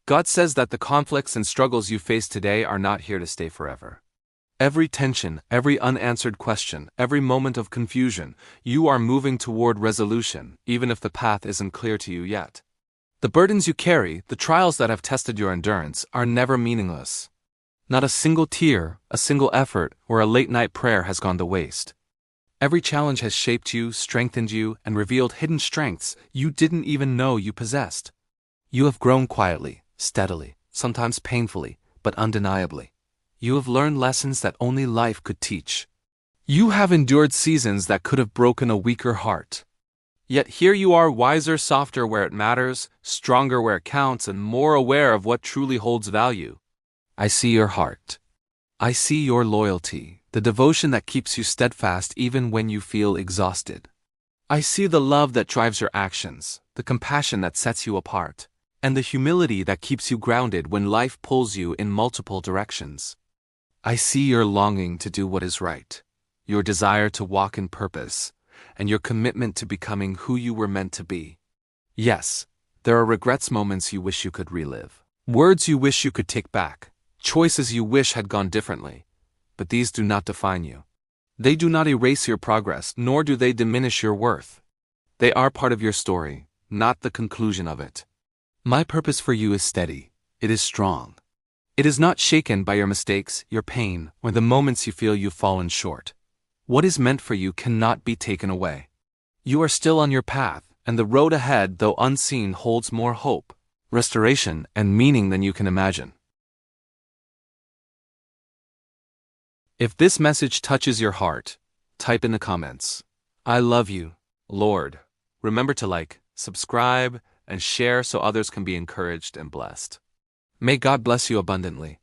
God says that the conflicts and struggles you face today are not here to stay forever. Every tension, every unanswered question, every moment of confusion, you are moving toward resolution, even if the path isn't clear to you yet. The burdens you carry, the trials that have tested your endurance, are never meaningless. Not a single tear, a single effort, or a late-night prayer has gone to waste. Every challenge has shaped you, strengthened you, and revealed hidden strengths you didn't even know you possessed. You have grown quietly, steadily, sometimes painfully, but undeniably. You have learned lessons that only life could teach. You have endured seasons that could have broken a weaker heart. Yet here you are, wiser, softer where it matters, stronger where it counts, and more aware of what truly holds value. I see your heart. I see your loyalty, the devotion that keeps you steadfast even when you feel exhausted. I see the love that drives your actions, the compassion that sets you apart, and the humility that keeps you grounded when life pulls you in multiple directions. I see your longing to do what is right, your desire to walk in purpose, and your commitment to becoming who you were meant to be. Yes, there are regrets, moments you wish you could relive, words you wish you could take back, choices you wish had gone differently, but these do not define you. They do not erase your progress, nor do they diminish your worth. They are part of your story, not the conclusion of it. My purpose for you is steady. It is strong. It is not shaken by your mistakes, your pain, or the moments you feel you've fallen short. What is meant for you cannot be taken away. You are still on your path, and the road ahead, though unseen, holds more hope, restoration, and meaning than you can imagine. If this message touches your heart, type in the comments, "I love you, Lord." Remember to like, subscribe, and share so others can be encouraged and blessed. May God bless you abundantly.